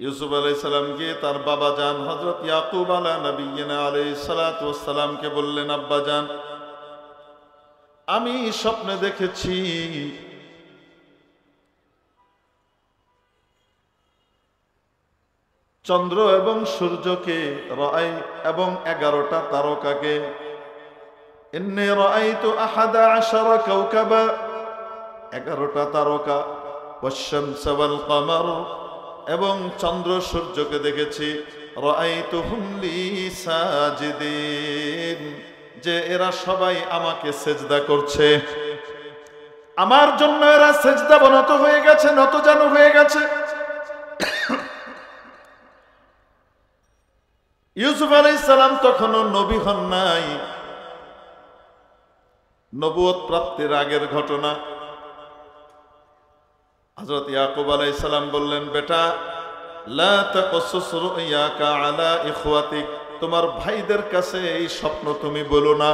ইউসুফ আলাইহিস সালামকে তার বাবা জান হযরত ইয়াকুব আলা নবিয়্যিনা আলাইহিস সালাতু ওয়াস সালামকে বললেন, আব্বা জান, আমি স্বপ্নে দেখেছি চন্দ্র এবং সূর্যকে রাআই এবং 11টা তারকাকে। ইন্নী রাআইতু 11 কাওকাবা, 11টা তারকা, ওয়াশ-শামস ওয়াল কমার, এবং চন্দ্র সূর্যকে দেখেছি। রাআইতুহুম লি সাজিদিন, যে এরা সবাই আমাকে সেজদা করছে, আমার জন্য এরা সেজদা বনত হয়ে গেছে, নতজানু হয়ে গেছে। ইউসুফ আলাইহিস সালাম তখনও নবী হন নাই, নবুয়ত প্রাপ্তির আগের ঘটনা। হযরত ইয়াকুব আলাইহিস সালাম বললেন, বেটা, লা তাকসুস রুয়াকা আলা ইখওয়াতিক, তোমার ভাইদের কাছে এই স্বপ্ন তুমি বলো না।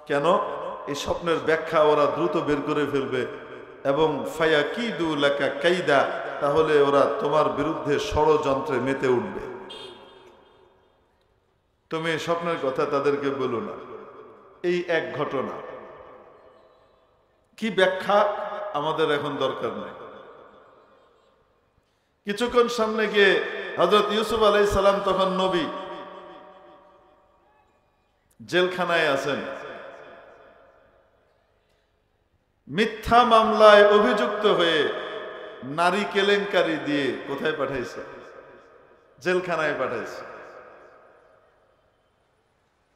কেন? এই স্বপ্নের ব্যাখ্যা ওরা দ্রুত বের করে ফেলবে এবং ফায়াকিদু লাকা কাইদা, তাহলে ওরা তোমার বিরুদ্ধে ষড়যন্ত্রে মেতে উঠবে। তুমি স্বপ্নের কথা তাদেরকে বলো না। এই এক ঘটনা, কি ব্যাখ্যা আমাদের এখন দরকার নেই। কিছুক্ষণ সামনে গিয়ে হযরত ইউসুফ আলাইহিস সালাম তখন নবী, জেলখানায় আছেন। মিথ্যা মামলায় অভিযুক্ত হয়ে নারী কেলেঙ্কারি দিয়ে কোথায় পাঠাইছে? জেলখানায় পাঠাইছে।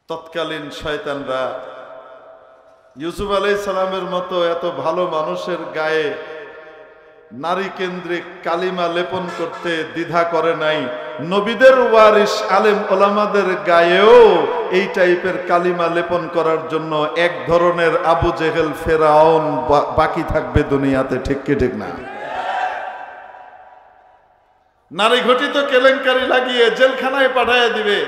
তৎকালীন শয়তানরা ইউসুফ আলাইহিস সালামের মতো এত ভালো মানুষের গায়ে নারী কেন্দ্রিক কালিমা লেপন করতে দ্বিধা করে নাই। নবীদের ওয়ারিস আলেম ওলামাদের গায়েও এই টাইপের কালিমা লেপন করার জন্য এক ধরনের আবু জেহেল ফেরাউন বাকি থাকবে দুনিয়াতে, ঠিক কি ঠিক না? নারী ঘটিত কেলেঙ্কারি লাগিয়ে জেলখানায় পাঠিয়ে দিবে।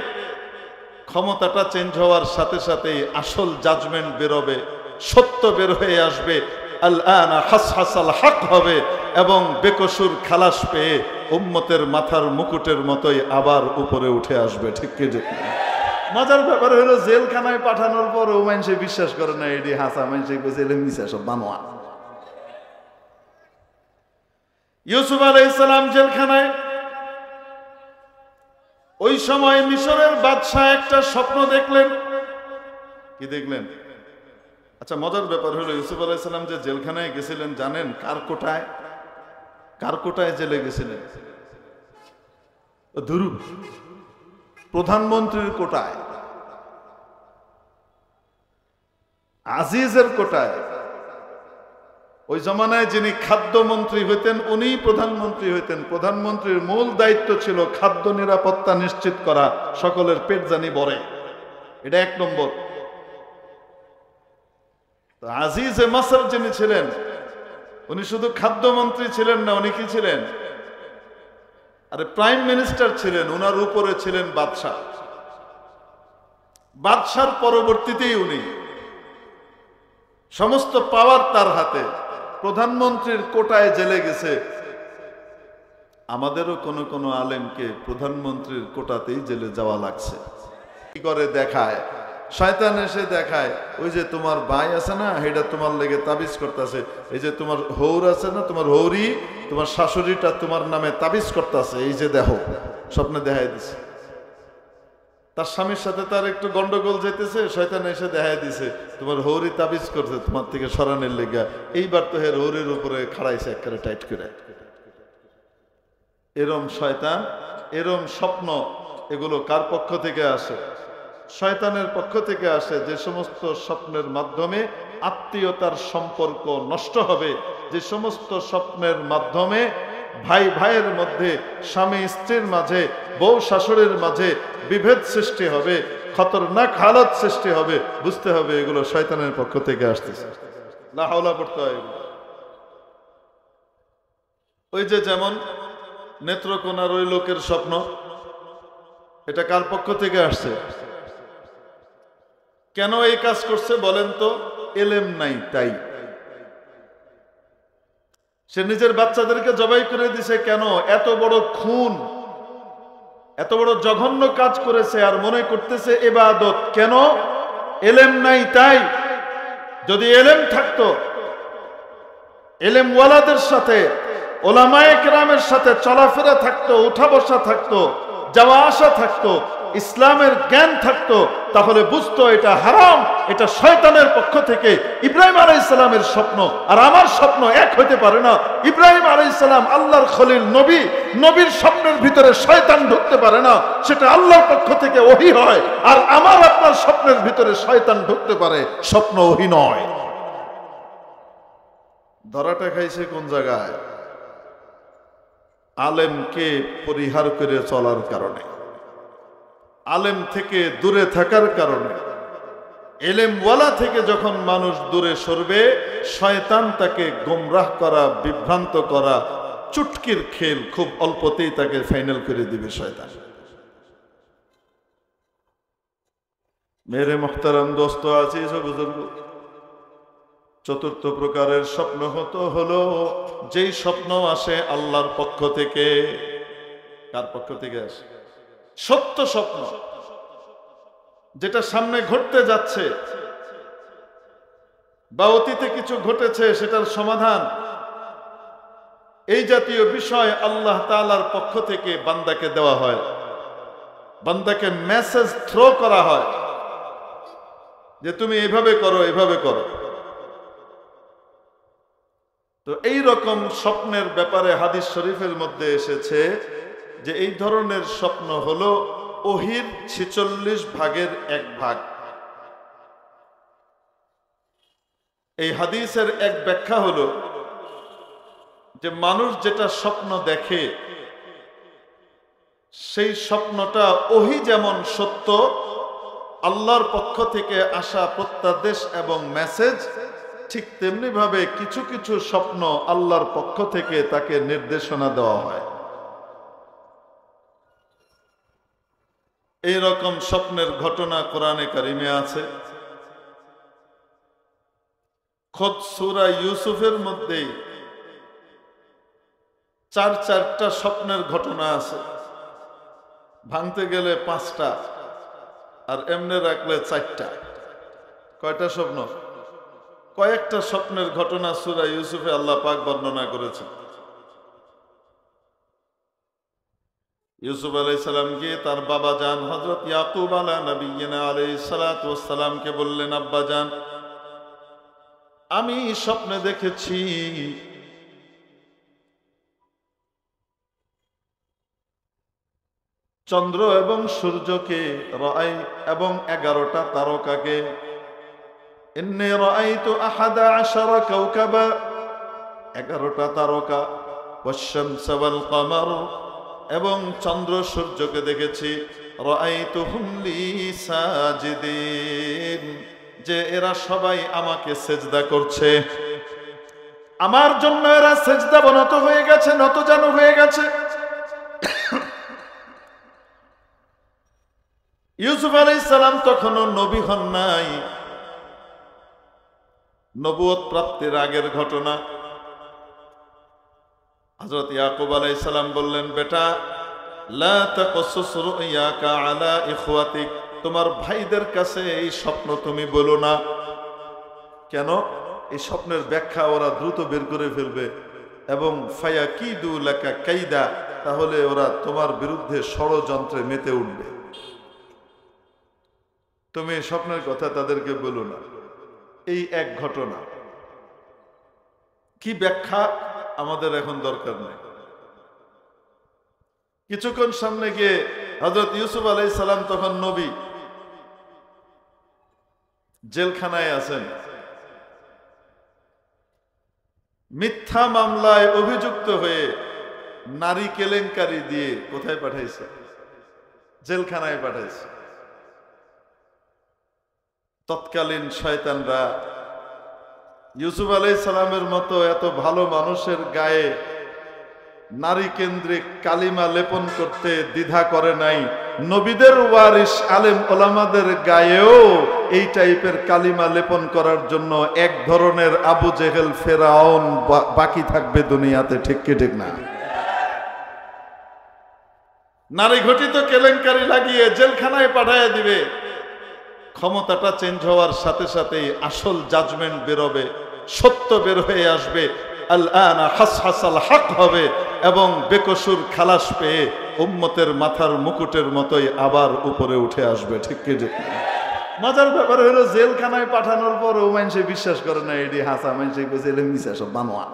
ক্ষমতাটা চেঞ্জ হওয়ার সাথে সাথেই আসল জাজমেন্ট বেরোবে, সত্য বের হয়ে আসবে। আল-আনা হাসহাসাল হক হবে এবং বেকসুর খালাস পেয়ে উম্মতের মাথার মুকুটের মতোই আবার উপরে উঠে আসবে, ঠিক কি ঠিক না? মজার ব্যাপার হলো, জেলখানায় পাঠানোর পরও মানুষে বিশ্বাস করে না এটি হাসা, মানুষে জেলে মিশা সব বানোয়া। ইউসুফ আলাইহিস সালাম জেলখানায়, ওই সময় মিশরের বাদশাহ একটা স্বপ্ন দেখলেন। কি দেখলেন? আচ্ছা, মজার ব্যাপার হলো, ইউসুফ আলাইহিস সালাম যে জেলখানায় গেছিলেন জানেন কার কোটায়? কার কোটায় জেলে গেছিলেন? ধুরু, প্রধানমন্ত্রীর কোটায়, আজিজের কোটায়। ওই জমানায় যিনি খাদ্যমন্ত্রী হইতেন উনি প্রধানমন্ত্রী হইতেন। প্রধানমন্ত্রীর মূল দায়িত্ব ছিল খাদ্য নিরাপত্তা নিশ্চিত করা, সকলের পেট জানি ভরে, এটা 1 নম্বর। আজিজে মাসর যিনি ছিলেন উনি শুধু খাদ্যমন্ত্রী ছিলেন না, উনি কি ছিলেন? আরে প্রাইম মিনিস্টার ছিলেন। উনার উপরে ছিলেন বাদশাহ। বাদশার পরবর্তীতেই উনি, সমস্ত পাওয়ার তার হাতে। প্রধানমন্ত্রীর কোটায় জেলে গেছে। আমাদেরও কোন কোন আলেমকে প্রধানমন্ত্রীর কোটাতেই জেলে যাওয়া লাগছে। কি করে দেখায়? শয়তান এসে দেখায়, ওই যে তোমার ভাই আছে না, এটা তোমার লেগে তাবিজ করতেছে। এই যে তোমার হৌর আছে না, তোমার হৌরি, তোমার শাশুড়িটা তোমার নামে তাবিজ করতেছে, এই যে দেখো, স্বপ্নে দেখাই দিছে। তার স্বামীর সাথে তার একটু গন্ডগোল যেতেছে, শয়তান এসে দেখাই দিছে তোমার হৌরি তাবিজ করছে তোমার থেকে সরানোর লেগা। এইবার তো হের হৌরির উপরে খাড়াইছে একেবারে টাইট করে। এরম শয়তান, এরম স্বপ্ন, এগুলো কার পক্ষ থেকে আসে? শয়তানের পক্ষ থেকে আসে। যে সমস্ত স্বপ্নের মাধ্যমে আত্মীয়তার সম্পর্ক নষ্ট হবে, যে সমস্ত স্বপ্নের মাধ্যমে ভাই ভাইয়ের মধ্যে, স্বামী স্ত্রীর মাঝে, বউ শাশুড়ির মাঝে বিভেদ সৃষ্টি হবে, খতরনাক হালত সৃষ্টি হবে, বুঝতে হবে এগুলো শয়তানের পক্ষ থেকে আসতেছে। লা হাওলা পড়তে হয়। ওই যে যেমন নেত্রকোনার ওই লোকের স্বপ্ন, এটা কার পক্ষ থেকে আসছে? কেন এই কাজ করছে বলেন তো? এলেম নাই তাই। সে নিজের বাচ্চাদেরকে জবাই করে দিছে কেন? এত বড় খুন, এত বড় জঘন্য কাজ করেছে আর মনে করতেছে ইবাদত। কেন? এলেম নাই তাই। যদি এলেম থাকতো, এলেম ওয়ালাদের সাথে, ওলামায়ে কেরামের সাথে চলাফেরা থাকতো, উঠা বসা থাকতো, যাওয়া আসা থাকতো, ইসলামের জ্ঞান থাকতো, তাহলে বুঝতো এটা হারাম, এটা শয়তানের পক্ষ থেকে ইব্রাহিম আলাইহিস সালামের স্বপ্ন আর আমার স্বপ্ন এক হতে পারে না। ইব্রাহিম আলাইহিস সালাম আল্লাহর খলিল নবী, নবীর স্বপ্নের ভিতরে শয়তান ঢুকতে পারে না, সেটা আল্লাহর পক্ষ থেকে ওহী হয়। আর আমার আপনার স্বপ্নের ভিতরে শয়তান ঢুকতে পারে, স্বপ্ন ওহী নয়। ধরাটা খাইছে কোন জায়গায়? আলেমকে পরিহার করে চলার কারণে, আলেম থেকে দূরে থাকার কারণে। এলেমওয়ালা থেকে যখন মানুষ দূরে সরবে, শয়তান তাকে গোমরাহ করা, বিভ্রান্ত করা, চুটকির খেল, খুব অল্পতেই তাকে ফাইনাল করে দিবে শয়তান। মেরে মুহতারাম দোস্ত আছিস বুজুর্গ, চতুর্থ প্রকারের স্বপ্ন হলো যেই স্বপ্ন আসে আল্লাহর পক্ষ থেকে। কার পক্ষ থেকে আসে? সত্য স্বপ্ন, যেটা সামনে ঘটতে যাচ্ছে বা অতীতে কিছু ঘটেছে সেটার সমাধান, এই জাতীয় বিষয় আল্লাহ তাআলার পক্ষ থেকে বান্দাকে দেওয়া হয়, বান্দাকে মেসেজ থ্রো করা হয় যে তুমি এইভাবে করো, এইভাবে করো। তো এই রকম স্বপ্নের ব্যাপারে হাদিস শরীফের মধ্যে এসেছে যে এই ধরনের স্বপ্ন হলো ওহীর 46 ভাগের 1 ভাগ। এই হাদিসের এক ব্যাখ্যা হলো যে মানুষ যেটা স্বপ্ন দেখে সেই স্বপ্নটা ওহী যেমন সত্য, আল্লাহর পক্ষ থেকে আসা প্রত্যাদেশ এবং মেসেজ ঠিক তেমনি ভাবে কিছু কিছু স্বপ্ন আল্লাহর পক্ষ থেকে তাকে নির্দেশনা দেওয়া হয়। এই রকম স্বপ্নের ঘটনা কোরআনে কারিমে আছে। খোদ সূরা ইউসুফের মধ্যেই 4টা স্বপ্নের ঘটনা আছে। ভাঙতে গেলে 5টা আর এমনে রাখলে 4টা। কয়টা স্বপ্ন? কয়েকটা স্বপ্নের ঘটনা সূরা ইউসুফে আল্লাহ পাক বর্ণনা করেছেন। ইউসুফ আলাইহিস সালাম গিয়ে তার বাবা জান হযরত ইয়াকুব আলা নবিয়িনা আলাইহিস সালাতু ওয়াস সালামকে বললেন, আব্বা জান, আমি স্বপ্নে দেখেছি চন্দ্র এবং সূর্যকে রাআই এবং 11টা তারকাকে, ইন্নী রাআইতু 11 কাওকাবা, 11টা তারকা, ওয়াশ-শামস ওয়াল কমার, এবং চন্দ্র সূর্যকে দেখেছি, রাআইতুহুম লি সাজিদিন, যে এরা সবাই আমাকে সেজদা করছে, আমার জন্য এরা সেজদা বনত হয়ে গেছে, নতজানু হয়ে গেছে। ইউসুফ আলাইহিস সালাম তখনও নবী হন নাই, নবুয়ত প্রাপ্তির আগের ঘটনা। হযরত ইয়াকুব আলাইহিস সালাম বললেন, বেটা, লা তাকসুস রুয়াকা আলা ইখওয়াতিক, তোমার ভাইদের কাছে এই স্বপ্ন তুমি বলো না। কেন? এই স্বপ্নের ব্যাখ্যা ওরা দ্রুত বের করে ফেলবে এবং ফায়াকিদু লাকা কাইদা, তাহলে ওরা তোমার বিরুদ্ধে ষড়যন্ত্রে মেতে উঠবে। তুমি এই স্বপ্নের কথা তাদেরকে বলো না। এই এক ঘটনা। কি ব্যাখ্যা আমাদের এখন দরকার নেই। কিছুক্ষণ সামনে গিয়ে হযরত ইউসুফ আলাইহিস সালাম তখন নবী, জেলখানায় আছেন, মিথ্যা মামলায় অভিযুক্ত হয়ে নারী কেলেঙ্কারি দিয়ে কোথায় পাঠাইছে? জেলখানায় পাঠাইছে। তৎকালীন শয়তানরা ইউসুফ আলাইহিস সালামের মতো এত ভালো মানুষের গায়ে নারী কেন্দ্রিক কালিমা লেপন করতে দ্বিধা করে নাই। নবীদের ওয়ারিস আলেম ওলামাদের গায়েও এই টাইপের কালিমা লেপন করার জন্য এক ধরনের আবু জেহেল ফেরাউন বাকি থাকবে দুনিয়াতে, ঠিক কি ঠিক না? নারী ঘটিত কেলেঙ্কারি লাগিয়ে জেলখানায় পাঠায় দিবে। ক্ষমতাটা চেঞ্জ হওয়ার সাথে সাথেই আসল জাজমেন্ট বেরোবে, সত্য বের হয়ে আসবে। আল-আনা হাসহাসাল হক হবে এবং বেকসুর খালাস পেয়ে উম্মতের মাথার মুকুটের মতোই আবার উপরে উঠে আসবে, ঠিক কি ঠিক না? মজার ব্যাপার হলো জেলখানায় পাঠানোর পরও মানুষে বিশ্বাস করে না এটি হাসা, মানুষে জেলে মিশে সব বানোয়া।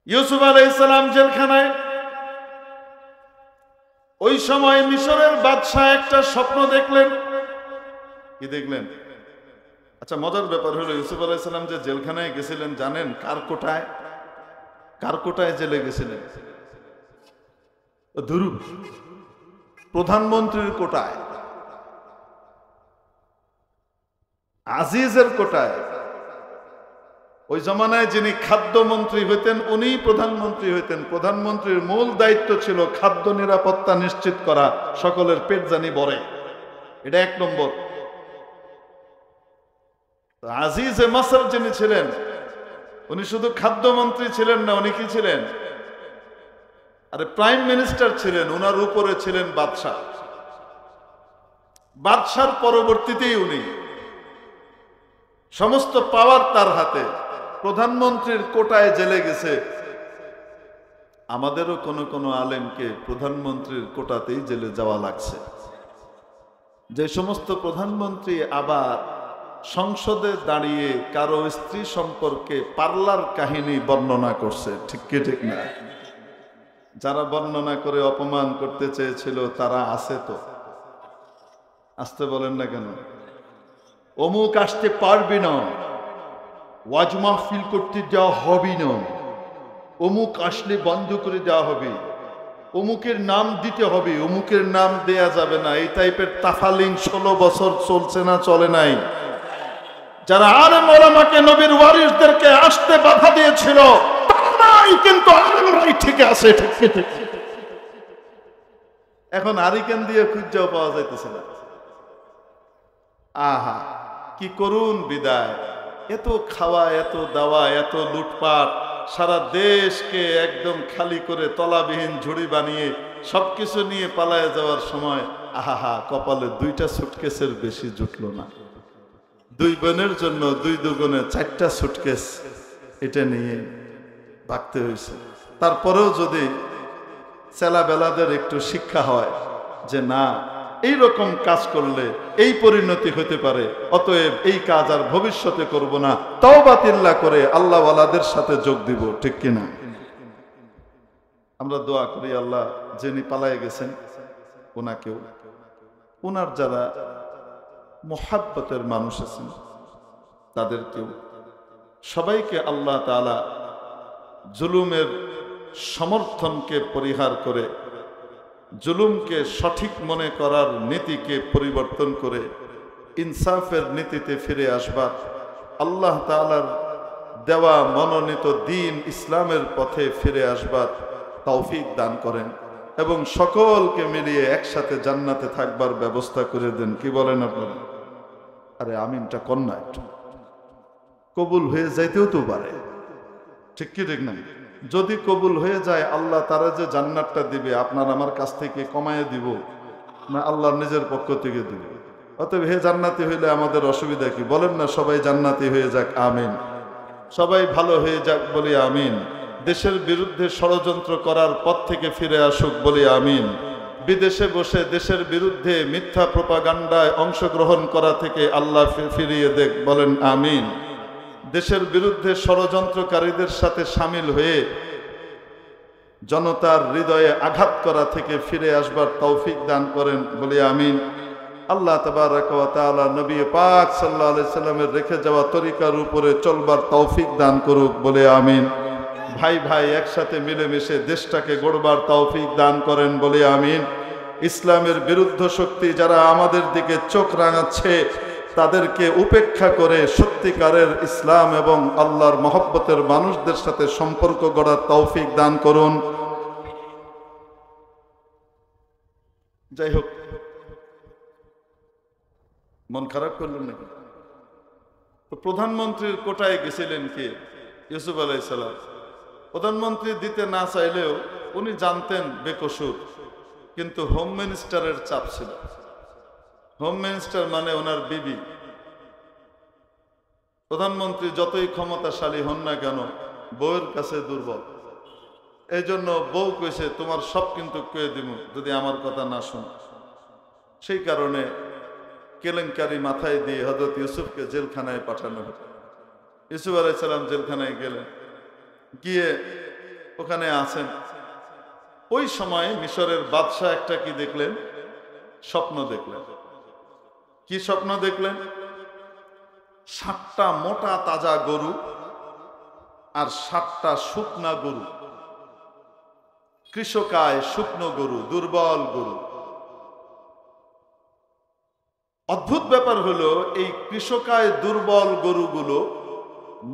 ইউসুফ আলাইহিস সালাম জেলখানায়, ওই সময় মিশরের বাদশাহ একটা স্বপ্ন দেখলেন। কি দেখলেন? আচ্ছা, মজার ব্যাপার হলো ইউসুফ আলাইহিস সালাম যে জেলখানায় গেছিলেন জানেন কার কোটায়? কার কোটায় জেলে গেছিলেন? ধুরু, প্রধানমন্ত্রীর কোটায়, আজিজের কোটায়। ওই জমানায় যিনি খাদ্যমন্ত্রী হইতেন উনি প্রধানমন্ত্রী হইতেন। প্রধানমন্ত্রীর মূল দায়িত্ব ছিল খাদ্য নিরাপত্তা নিশ্চিত করা, সকলের পেট জানি ভরে, এটা এক নম্বর। আজিজে মাসর যিনি ছিলেন উনি শুধু খাদ্যমন্ত্রী ছিলেন না, উনি কি ছিলেন? আরে প্রাইম মিনিস্টার ছিলেন। উনার উপরে ছিলেন বাদশাহ। বাদশার পরবর্তীতেই উনি, সমস্ত পাওয়ার তার হাতে। প্রধানমন্ত্রীর কোটায় জেলে গেছে। আমাদেরও কোনো কোনো আলেমকে প্রধানমন্ত্রীর কোটাতেই জেলে যাওয়া লাগছে। যে সমস্ত প্রধানমন্ত্রী আবার সংসদে দাঁড়িয়ে কারো স্ত্রী সম্পর্কে পার্লার কাহিনী বর্ণনা করছে, ঠিক কি ঠিক না? যারা বর্ণনা করে অপমান করতে চেয়েছিল তারা আছে তো? আসতে বলেন না কেন? অমুক আসতে পারবি না, ওয়াজ মাহফিল করতে যাওয়া হবে না, অমুক আসলে বন্ধ করে দেওয়া হবে, অমুকের নাম দিতে হবে, অমুকের নাম দেয়া যাবে না, এই টাইপের তাফালিং 16 বছর চলছে না চলে নাই? যারা আলেম ওলামাকে, নবীর ওয়ারিসদেরকে আসতে বাধা দিয়েছিল তারাই কিন্তু আলেমরাই ঠিক আছে, ঠিক ঠিক। এখন হারিকেন দিয়ে খুঁজেও পাওয়া যাইতেছে না। আহা, কি করুন বিদায়! এত খাওয়া, এত দাওয়া, এত লুটপাট, সারা দেশকে একদম খালি করে তলাবিহীন ঝুড়ি বানিয়ে সবকিছু নিয়ে পালায় যাওয়ার সময় আহা, কপালে 2টা সুটকেসের বেশি জুটলো না। 2 বোনের জন্য 2 দুগুণে 4টা সুটকেস এটা নিয়ে ভাগতে হয়েছে। তারপরেও যদি ছেলেবেলাদের একটু শিক্ষা হয় যে না, এই রকম কাজ করলে এই পরিণতি হতে পারে, অতএব এই কাজ আর ভবিষ্যতে করব না, তওবা তিল্লা করে আল্লাহ ওয়ালাদের সাথে যোগ দিব, ঠিক কিনা? আমরা দোয়া করি আল্লাহ যিনি পালায়ে গেছেন ওনাকেও, ওনার যারা মুহাব্বতের মানুষ আছেন তাদেরকেও, সবাইকে আল্লাহ তাআলা জুলুমের সমর্থনকে পরিহার করে, জুলুমকে সঠিক মনে করার নীতিকে পরিবর্তন করে ইনসাফের নীতিতে ফিরে আসবার, আল্লাহ তাআলার দেওয়া মনোনীত দ্বীন ইসলামের পথে ফিরে আসবার তৌফিক দান করেন এবং সকলকে মিলিয়ে একসাথে জান্নাতে থাকবার ব্যবস্থা করে দেন। কি বলেন আপনারা? আরে আমিনটা কন্যা একটু কবুল হয়ে যাইতেও তো পারে, ঠিক কি ঠিক না? যদি কবুল হয়ে যায় আল্লাহ তারা যে জান্নাতটা দিবে আপনার আমার কাছ থেকে কমায় দিব না আল্লাহর নিজের পক্ষ থেকে দিব? অতএব হে জান্নাতি হইলে আমাদের অসুবিধা কি? বলেন না সবাই জান্নাতি হয়ে যাক, আমিন। সবাই ভালো হয়ে যাক, বলি আমিন। দেশের বিরুদ্ধে ষড়যন্ত্র করার পথ থেকে ফিরে আসুক, বলি আমিন। বিদেশে বসে দেশের বিরুদ্ধে মিথ্যা প্রোপাগান্ডায় অংশগ্রহণ করা থেকে আল্লাহ ফিরিয়ে দেখ, বলেন আমিন। দেশের বিরুদ্ধে ষড়যন্ত্রকারীদের সাথে শামিল হয়ে জনতার হৃদয়ে আঘাত করা থেকে ফিরে আসবার তৌফিক দান করেন, বলি আমিন। আল্লাহ তাবারক ওয়া তাআলা নবী পাক সাল্লাল্লাহু আলাইহি সাল্লামের রেখে যাওয়া তরিকার উপরে চলবার তৌফিক দান করুক, বলে আমিন। ভাই ভাই একসাথে মিলেমিশে দেশটাকে গড়বার তৌফিক দান করেন, বলে আমিন। ইসলামের বিরুদ্ধ শক্তি যারা আমাদের দিকে চোখ রাঙাচ্ছে তাদেরকে উপেক্ষা করে সত্যিকারের ইসলাম এবং আল্লাহর মহব্বতের মানুষদের সাথে সম্পর্ক গড়ার তৌফিক দান করুন। যাই হোক, মন খারাপ করলেন নাকি? তো প্রধানমন্ত্রীর কোটায় গেছিলেন কে? ইউসুফ আলাইহিস সালাম। প্রধানমন্ত্রী দিতে না চাইলেও উনি জানতেন বেকসুর, কিন্তু হোম মিনিস্টারের চাপ ছিল। হোম মিনিস্টার মানে ওনার বিবি। প্রধানমন্ত্রী যতই ক্ষমতাশালী হন না কেন, বউয়ের কাছে দুর্বল। এই জন্য বউ কইছে তোমার সব কিন্তু কয়ে দিব যদি আমার কথা না শোনো। সেই কারণে কেলেঙ্কারি মাথায় দিয়ে হযরত ইউসুফকে জেলখানায় পাঠানো হলো। ইউসুফ আলাইহিস সালাম জেলখানায় গেলেন, গিয়ে ওখানে আছেন। ওই সময় মিশরের বাদশাহ একটা কি দেখলেন? স্বপ্ন দেখলেন। কি স্বপ্ন দেখলেন? 7টা মোটা তাজা গরু আর 7টা শুকনা গরু, কৃষকায় শুকনো গরু, দুর্বল গরু। অদ্ভুত ব্যাপার হলো এই কৃষকায় দুর্বল গরুগুলো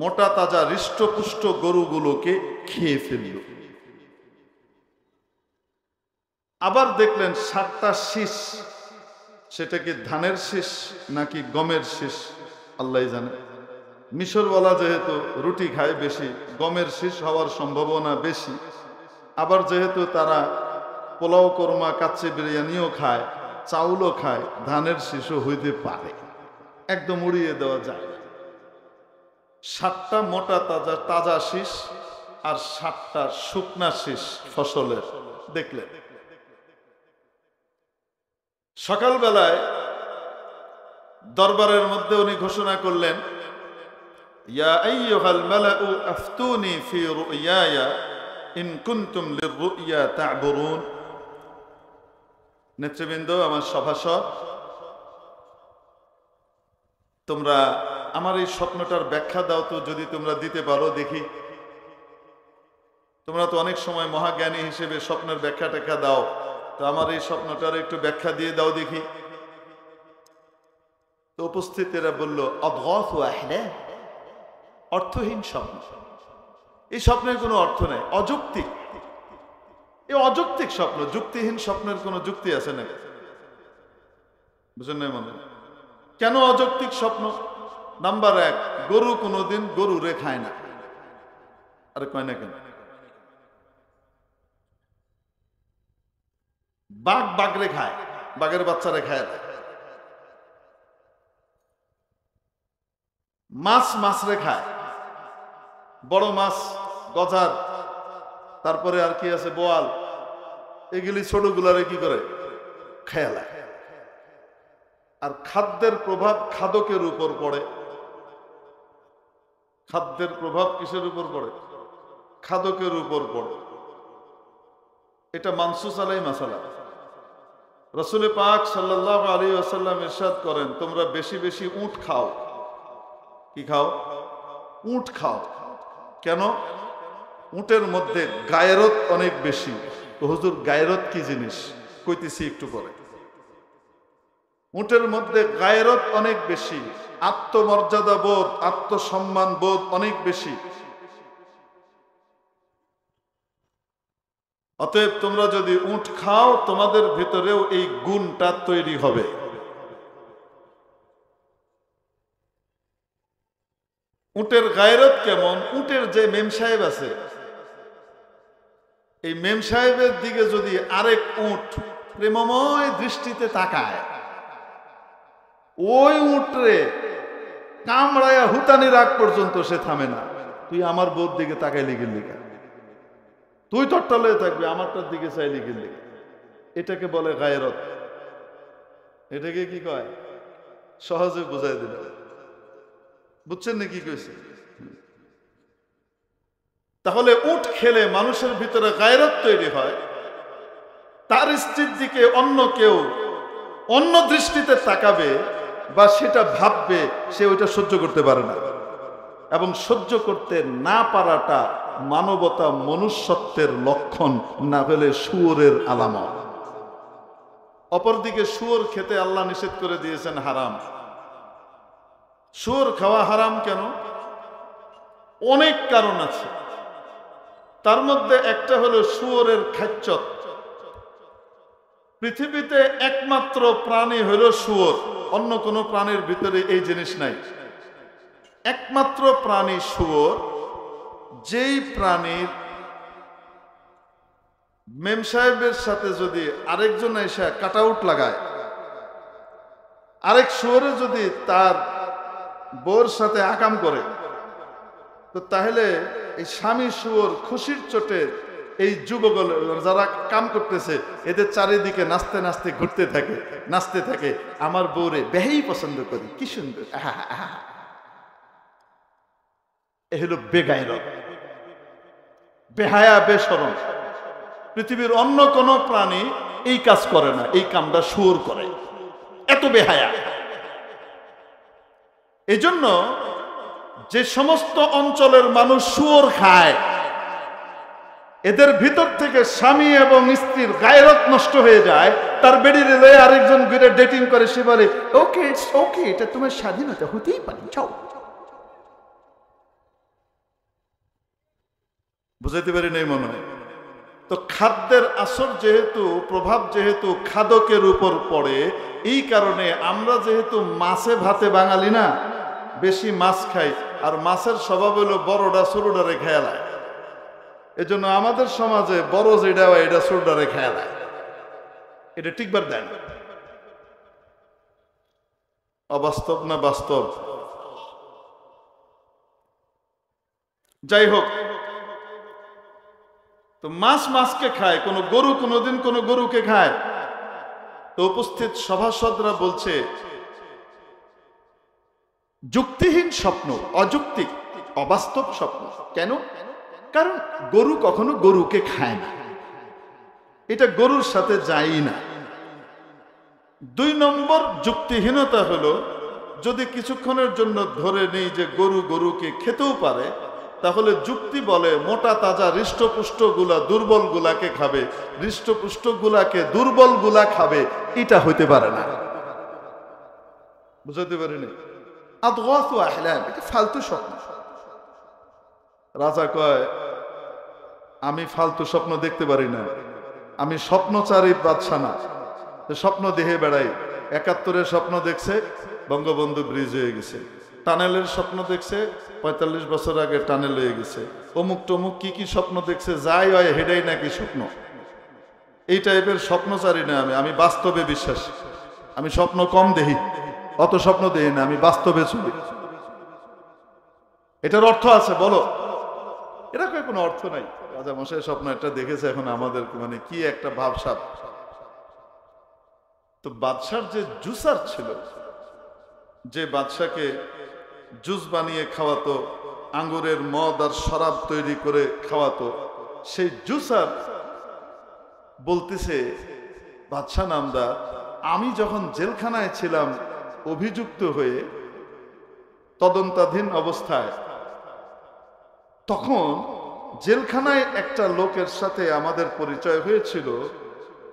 মোটা তাজা হৃষ্টপুষ্ট গরুগুলোকে খেয়ে ফেলল। আবার দেখলেন 7টা শীষ, সেটা কি ধানের শীষ নাকি গমের শীষ আল্লাহ জানে। মিশরওয়ালা যেহেতু রুটি খায় বেশি, গমের শীষ হওয়ার সম্ভাবনা বেশি। আবার যেহেতু তারা পোলাও কোরমা কাচ্চি বিরিয়ানিও খায়, চাউলও খায়, ধানের শীষও হইতে পারে, একদম উড়িয়ে দেওয়া যায়। 7টা মোটা তাজা তাজা শীষ আর 7টা শুকনা শীষ ফসলের দেখলেন। সকালবেলায় দরবারের মধ্যে উনি ঘোষণা করলেন, ইয়া আইয়ুহাল মালাউ আফতুনি ফি রুয়ায়া ইন কুনতুম লিররুয়া তা'বুরুন। নেতৃবৃন্দ, আমার সভাসদ, তোমরা আমার এই স্বপ্নটার ব্যাখ্যা দাও তো, যদি তোমরা দিতে পারো দেখি। তোমরা তো অনেক সময় মহাজ্ঞানী হিসেবে স্বপ্নের ব্যাখ্যা ট্যাখ্যা দাও, তো আমার এই স্বপ্নটার একটু ব্যাখ্যা দিয়ে দাও দেখি। তো উপস্থিতেরা বলল, আদগাস ওয়া আহলাম, অর্থহীন স্বপ্ন, এই স্বপ্নের কোনো অর্থ নেই, অযৌক্তিক। এই অযৌক্তিক স্বপ্ন, যুক্তিহীন স্বপ্নের কোনো যুক্তি আছে না? বুঝেন না মনে? কেন অযৌক্তিক স্বপ্ন? নাম্বার 1, গরু কোনোদিন গরুরে খায় না। আরে কয় না কেন? বাঘ বাঘরে খায়, বাঘের বাচ্চারে খায় না। মাছ মাছরে খায়, বড় মাছ, গজার, তারপরে আর কি আছে, বোয়াল, এগুলি ছোটগুলারে কি করে? খেয়ালায়। আর খাদ্যের প্রভাব খাদকের উপর পড়ে। খাদ্যের প্রভাব কিসের উপর পড়ে? খাদকের উপর পড়ে। এটা মানসুস আলাই মাসালা। রাসূল পাক সাল্লাল্লাহু আলাইহি ওয়াসাল্লাম ইরশাদ করেন, তোমরা বেশি বেশি উট খাও। কি খাও? উট খাও। কেন? উটের মধ্যে গায়রত অনেক বেশি। তো হুজুর, গায়রত কি জিনিস? কইতেছি একটু পরে। উটের মধ্যে গায়রত অনেক বেশি, আত্মমর্যাদা বোধ, আত্মসম্মান বোধ অনেক বেশি। অতএব তোমরা যদি উট খাও, তোমাদের ভিতরেও এই গুণটা তৈরি হবে। উটের গায়রত কেমন? উটের যে মেম সাহেব আছে, এই মেম সাহেবের দিকে যদি আরেক উট প্রেমময় দৃষ্টিতে তাকায়, ওই উটরে কামড়ায়া হুতানির আগ পর্যন্ত সে থামে না। তুই আমার বউর দিকে তাকাইলি গেলি, তুই তোরটা লয়ে থাকবি, আমারটার দিকে চাইলি গেলি। এটাকে বলে গায়রত। এটাকে কি কয়? সহজে বুঝাই দিল। বুঝছেন না কি কইছে? তাহলে উট খেলে মানুষের ভিতরে গায়রত তৈরি হয়। তার স্ত্রীর দিকে অন্য কেউ অন্য দৃষ্টিতে তাকাবে বা সেটা ভাববে, সে ওইটা সহ্য করতে পারে না। এবং সহ্য করতে না পারাটা মানবতা, মনুষ্যত্বের লক্ষণ, না হলে শুয়োরের আলামত। অপরদিকে শুয়োর খেতে আল্লাহ নিষেধ করে দিয়েছেন, হারাম। শুয়োর খাওয়া হারাম কেন? অনেক কারণ আছে। তার মধ্যে একটা হলো শুয়োরের খাচ্চত। পৃথিবীতে একমাত্র প্রাণী হলো শুয়োর, অন্য কোনো প্রাণীর ভিতরে এই জিনিস নাই। একমাত্র প্রাণী শুয়োর, যেই প্রাণীর মেম সাহেবের সাথে যদি আরেকজন এসে কাট আউট লাগায়, আরেক শুয়োরে যদি তার বউর সাথে আকাম করে, তো তাহলে এই স্বামী শুয়োর খুশির চোটে এই যুবক যারা কাম করতেছে এদের চারিদিকে নাচতে নাচতে ঘুরতে থাকে, নাচতে থাকে, আমার বউরে বেহাই পছন্দ করি, কি সুন্দর। এ হলো বেগায়রত, বেহায়া, বেশরম। পৃথিবীর অন্য কোন প্রাণী এই কাজ করে না, এই কামটা শুয়োর করে, এত বেহায়া। এই জন্য যে সমস্ত অঞ্চলের মানুষ শুয়োর খায়, এদের ভিতর থেকে স্বামী এবং স্ত্রীর গায়রত নষ্ট হয়ে যায়। তার বেডিরে লয়ে আরেকজন ঘুরে ডেটিং করে, সে বলে ওকে ইটস ওকে, এটা তোমার স্বাধীনতা, হতেই পারে, চাও। বুঝাইতে পারি নাই মনে হয়? তো খাদ্যের আসর যেহেতু, প্রভাব যেহেতু খাদকের উপর পড়ে, এই কারণে আমরা যেহেতু মাছে ভাতে বাঙালি না, বেশি মাছ খাই, আর মাছের স্বভাব হলো বড়টা ছোটটারে খেয়ালায়। এজন্য আমাদের সমাজে বড় যেটা হয় এটা ছোটটারে খেয়ালায়, এটা ঠিকবার দেন। অবাস্তব না বাস্তব? যাই হোক, তো মাছ মাছকে খায়, কোন গরু কোনদিন কোন গরুকে খায়। তো উপস্থিত সভাসদরা বলছে যুক্তিহীন স্বপ্ন, অযৌক্তিক, অবাস্তব স্বপ্ন। কেন? কারণ গরু কখনো গরুকে খায় না, এটা গরুর সাথে যায় না। 2 নম্বর যুক্তিহীনতা হলো, যদি কিছুক্ষণের জন্য ধরে নেই যে গরু গরুকে খেতেও পারে, তাহলে যুক্তি বলে মোটা তাজা হৃষ্টপুষ্ট গুলা দুর্বল গুলাকে খাবে, হৃষ্টপুষ্ট গুলাকে দুর্বল গুলা খাবে, এটা হইতে পারে না। বুঝাতে পারিনি? আদগাসু আহলাম, এটা ফালতু স্বপ্ন। রাজা কয় আমি ফালতু স্বপ্ন দেখতে পারি না, আমি স্বপ্নচারী বাদশা না, স্বপ্ন দেখে বেড়াই। 71-এর স্বপ্ন দেখছে বঙ্গবন্ধু ব্রিজ হয়ে গেছে, টানেলের স্বপ্ন দেখছে 45 বছর আগে টানেল হয়ে গেছে, অমুক টমুক কি কি স্বপ্ন দেখছে, যাই হয় হেডাই নাকি স্বপ্ন। এই টাইপের স্বপ্নচারী না আমি, আমি বাস্তবে বিশ্বাসী। আমি স্বপ্ন কম দেখি, অত স্বপ্ন দেখি না, আমি বাস্তবে চলি। এটার অর্থ আছে বলো? এটা কোনো অর্থ নাই। রাজা মশাই স্বপ্ন একটা দেখেছে, এখন আমাদের মানে কি একটা ভাবসাব। তো বাদশার যে জুসার ছিল, যে বাদশাকে জুস বানিয়ে খাওয়াতো, আঙ্গুরের মদ আর শরাব তৈরি করে খাওয়াতো, সেই জুসার বলতেছে বাদশা নামদার, আমি যখন জেলখানায় ছিলাম অভিযুক্ত হয়ে তদন্তাধীন অবস্থায়, তখন জেলখানায় একটা লোকের সাথে আমাদের পরিচয় হয়েছিল।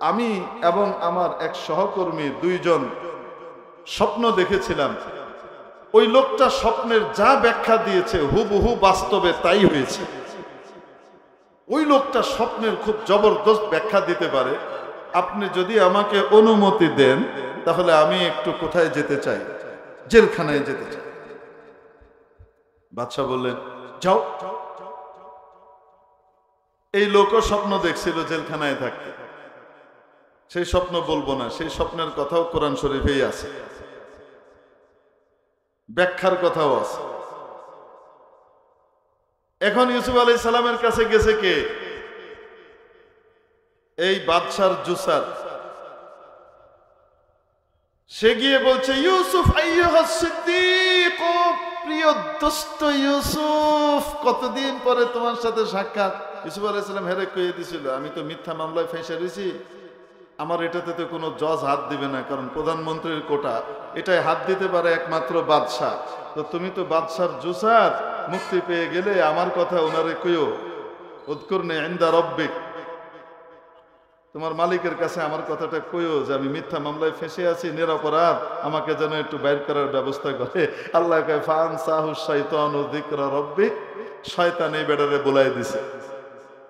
আমি এবং আমার এক সহকর্মী 2 জন স্বপ্ন দেখেছিলাম। ওই লোকটা স্বপ্নের যা ব্যাখ্যা দিয়েছে হুবহু বাস্তবে তাই হয়েছে। ওই লোকটা স্বপ্নের খুব জবরদস্ত ব্যাখ্যা দিতে পারে। আপনি যদি আমাকে অনুমতি দেন তাহলে আমি একটু কোথায় যেতে চাই, জেলখানায় যেতে চাই। বাদশা বললেন যাও। এই লোকও স্বপ্ন দেখছিল জেলখানায় থাকতে, সেই স্বপ্ন বলবো না, সেই স্বপ্নের কথাও কোরআন শরীফেই আছে, ব্যাখ্যার কথাও আছে। এখন ইউসুফ আলাইহিস সালামের কাছে গেছে কে? এই বাদশার জুসার। সে গিয়ে বলছে ইউসুফ আইয়ুহাস সিদ্দিক, ও প্রিয় দোস্ত ইউসুফ, কতদিন পরে তোমার সাথে সাক্ষাৎ। ইউসুফ আলাইহিস সালাম হেরে কইয়ে দিছিল আমি তো মিথ্যা মামলায় ফেঁসে রয়েছি, আমার এটাতে তো কোনো জজ হাত দিবে না, কারণ প্রধানমন্ত্রীর কোটা, এটাই হাত দিতে পারে একমাত্র বাদশাহ। তো তুমি তো বাদশার জুসার, মুক্তি পেয়ে গেলে আমার কথা ওনারে কইও, উযকুরনি ইনদা রাব্বিক, তোমার মালিকের কাছে আমার কথাটা কইও যে আমি মিথ্যা মামলায় ফেঁসে আছি, নিরপরাধ, আমাকে যেন একটু বাইর করার ব্যবস্থা করে। আল্লাহ কয় ফানসাহু শাইতানু যিকরা রাব্বিক, শয়তান এই বেটারে বলাই দিছে।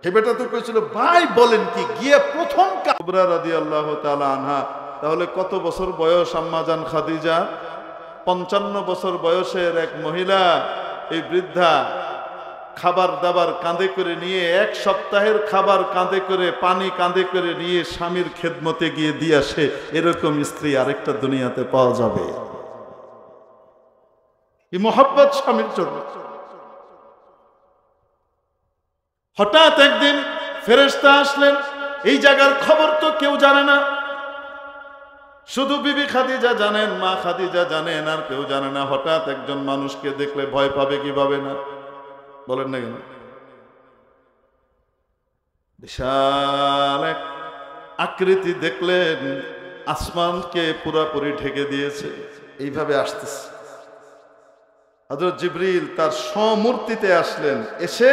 হে বেটা তো কইছিল ভাই বলেন কি, গিয়ে প্রথম কুবরা রাদিয়াল্লাহু তাআলা আনহা তাহলে কত বছর বয়স আম্মাজান খাদিজা? 55 বছর বয়সের এক মহিলা, এই বৃদ্ধা খাবার দাবার কাঁধে করে নিয়ে, এক সপ্তাহের খাবার কাঁধে করে, পানি কাঁধে করে নিয়ে স্বামীর খেদমতে গিয়ে দিয়ে আসে। এরকম স্ত্রী আরেকটা দুনিয়াতে পাওয়া যাবে? এই মোহাব্বত স্বামীর জন্য। হঠাৎ একদিন ফেরেশতা আসলেন। এই জায়গার খবর তো কেউ জানে না, শুধু বিবি খাদিজা জানেন, মা খাদিজা জানেন, আর কেউ জানে না। হঠাৎ একজন মানুষকে দেখলে ভয় পাবে কি পাবে না? বলেন না কেন? বিশাল এক আকৃতি দেখলেন, আসমানকে পুরাপুরি ঢেকে দিয়েছে। এইভাবে আসতেছে। হযরত জিবরিল তার স্বমূর্তিতে আসলেন, এসে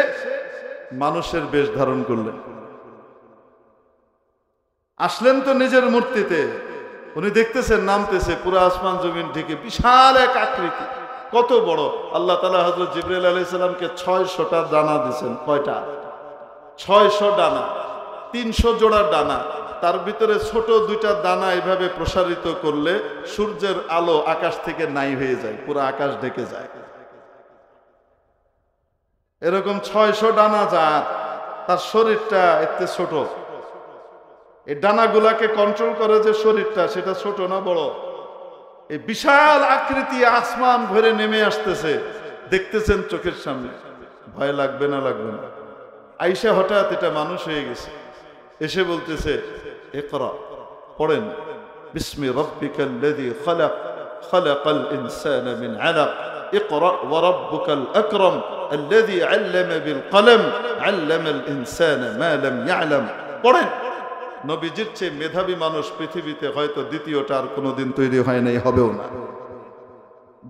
মানুষের বেশ ধারণ করলেন। আসলেন তো নিজের মূর্তিতে, উনি দেখতেছেন নামতেছে পুরো আসমান জমিন ঢেকে, বিশাল এক আকৃতি। কত বড়! আল্লাহ তাআলা হযরত জিবরাইল আলাইহিস সালামকে 600টা ডানা দিয়েছেন। কয়টা? 600 ডানা, 300 জোড়া ডানা। তার ভিতরে ছোট 2টা দানা এইভাবে প্রসারিত করলে সূর্যের আলো আকাশ থেকে নাই হয়ে যায়, পুরো আকাশ ঢেকে যায়। এরকম 600 ডানা যার, তার শরীরটা এত ছোট। এই ডানাগুলাকে কন্ট্রোল করে যে শরীরটা, সেটা ছোট না বড়? এই বিশাল আকৃতি আসমান ভরে নেমে আসতেছে, দেখতেছেন চোখের সামনে। ভয় লাগবে না? লাগবে না? আয়েশা হঠাৎ, এটা মানুষ হয়ে গেছে, এসে বলতেছে, ইকরা, পড়েন, বিসমি রাব্বিকাল্লাযী খালাক, খালাকাল ইনসানা মিন আলাক, ইকরা ওয়া রাব্বুকাল আকরাম আল্লাযী আল্লামা বিল কলম, আল্লামাল ইনসানা মা লাম ইয়ালাম। পড়েন। নবীজির চেয়ে মেধাবী মানুষ পৃথিবীতে হয়তো দ্বিতীয়টা আর কোনোদিন তৈরি হয় নাই, হবেও না।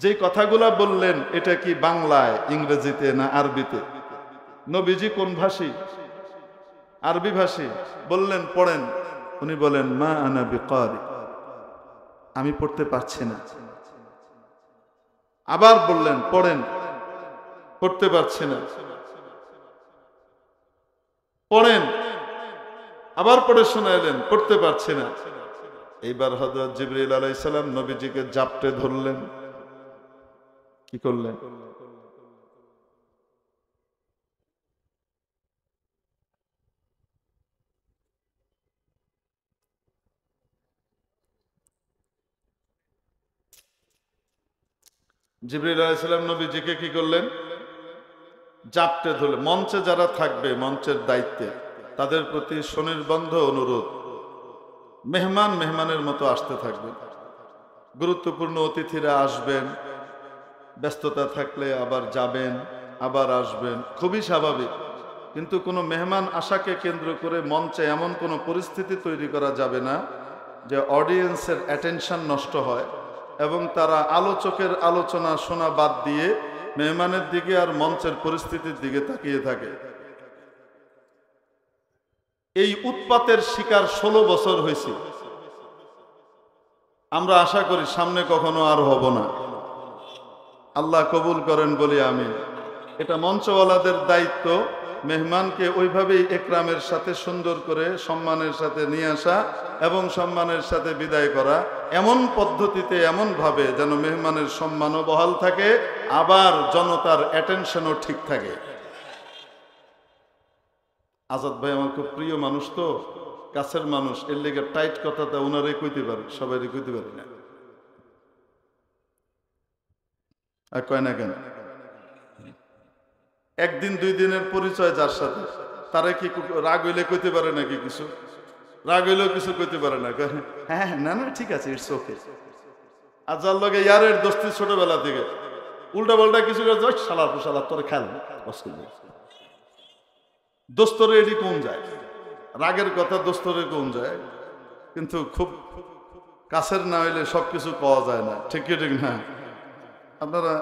যে কথাগুলা বললেন, এটা কি বাংলায়, ইংরেজিতে না আরবিতে? নবীজি কোন ভাষী? আরবি ভাষী। বললেন পড়েন, উনি বলেন, মা আনা বিকারি, আমি পড়তে পারছি না। আবার বললেন পড়েন, পড়তে পারছি না। পড়েন, আবার পড়ে শোনাইলেন, পড়তে পারছি না। এইবার হযরত জিবরাইল আলাইহিস সালাম নবীজিকে জাপটে ধরলেন। কি করলেন? জিবরাইল আলাইহিস সালাম নবীজিকে কি করলেন? জাপটে ধরলেন। মঞ্চে যারা থাকবে, মঞ্চের দায়িত্বে, তাদের প্রতি সুনির্বন্ধ অনুরোধ, মেহমান মেহমানের মতো আসতে থাকবেন। গুরুত্বপূর্ণ অতিথিরা আসবেন, ব্যস্ততা থাকলে আবার যাবেন, আবার আসবেন, খুবই স্বাভাবিক। কিন্তু কোনো মেহমান আসাকে কেন্দ্র করে মঞ্চে এমন কোনো পরিস্থিতি তৈরি করা যাবে না যে অডিয়েন্সের অ্যাটেনশন নষ্ট হয় এবং তারা আলোচকের আলোচনা শোনা বাদ দিয়ে মেহমানের দিকে আর মঞ্চের পরিস্থিতির দিকে তাকিয়ে থাকে। এই উৎপাতের শিকার 16 বছর হয়েছি। আমরা আশা করি সামনে কখনো আর হব না। আল্লাহ কবুল করেন বলি আমি। এটা মঞ্চওয়ালাদের দায়িত্ব, মেহমানকে ওইভাবেই একরামের সাথে সুন্দর করে সম্মানের সাথে নিয়ে আসা এবং সম্মানের সাথে বিদায় করা, এমন পদ্ধতিতে, এমন ভাবে যেন মেহমানের সম্মানও বহাল থাকে, আবার জনতার অ্যাটেনশনও ঠিক থাকে। আজাদ ভাই আমার খুব প্রিয় মানুষ, তো কাছের মানুষ, এর লেগে টাইট কথাটা ওনারে কইতে পারে, সবাই কইতে পারি না। আর কয় না কেন? একদিন 2 দিনের পরিচয় যার সাথে, তারা কি রাগ হইলে কইতে পারে নাকি? কিছু রাগ হইলেও কিছু কইতে পারে না। হ্যাঁ না না ঠিক আছে, ইটস ওকে। আর যার লগে ইয়ারের দোস্তি ছোটবেলা থেকে, উল্টা পাল্টা কিছু সালার সালার তোর খেল দোস্তরে, এটি কম যায়, রাগের কথা দোস্তরে কম যায়, কিন্তু খুব কাছের না হইলে সবকিছু পাওয়া যায় না। ঠিক কি ঠিক না? আপনারা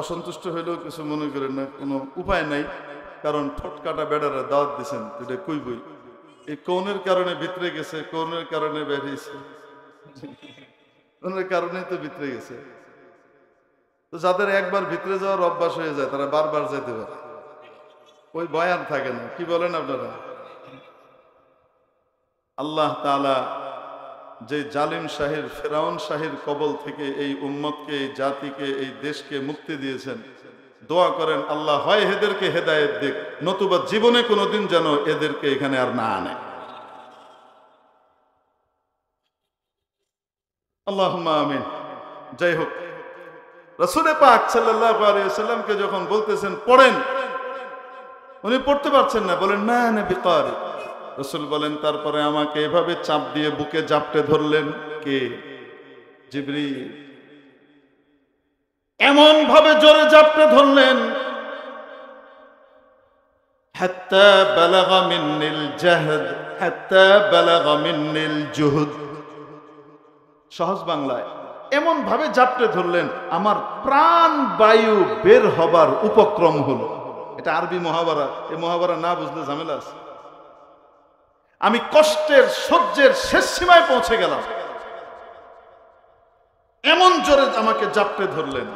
অসন্তুষ্ট হইলেও কিছু মনে করেন না, কোনো উপায় নাই, কারণ ঠটকাটা বেড়ারা দাওয়াত দিচ্ছেন, এটা কইবই। এই কৌনের কারণে ভিতরে গেছে, কৌনের কারণে বেরিয়েছে, কৌনের কারণেই তো ভিতরে গেছে। তো যাদের একবার ভিতরে যাওয়ার অভ্যাস হয়ে যায়, তারা বারবার যেতে পারে, ওই বয়ান থাকে না। কি বলেন আপনারা? আল্লাহ তাআলা যে জালিম শাহের ফেরাউন শাহের কবল থেকে এই উম্মতকে, এই জাতিকে, এই দেশকে মুক্তি দিয়েছেন। দোয়া করেন আল্লাহ হয় এদেরকে হেদায়েত দিক, নতুবা জীবনে কোনোদিন যেন এদেরকে এখানে আর না আনে। আল্লাহুম্মা আমিন। যাই হোক, রাসূল পাক সাল্লাল্লাহু আলাইহি ওয়াসাল্লামকে যখন বলতেছেন পড়েন, উনি পড়তে পারছেন না, বলেন মা আনা বিকারি। রাসূল বলেন তারপরে আমাকে এভাবে চাপ দিয়ে বুকে জাপটে ধরলেন। কে? জিবরিল। এমন ভাবে জোরে জাপটে ধরলেন, হাত্তা বালাগা মিন্নিল জাহদ হাত্তা বালাগা মিন্নিল জুহুদ। সহজ বাংলায় এমন ভাবে জাপটে ধরলেন আমার প্রাণ বায়ু বের হবার উপক্রম হলো। এটা আরবি মুহাওয়ারা, এই মুহাওয়ারা না বুঝলে ঝামেলা আছে। আমি কষ্টের সহ্যের শেষ সীমায় পৌঁছে গেলাম, এমন জোরে আমাকে জাপটে ধরলেন।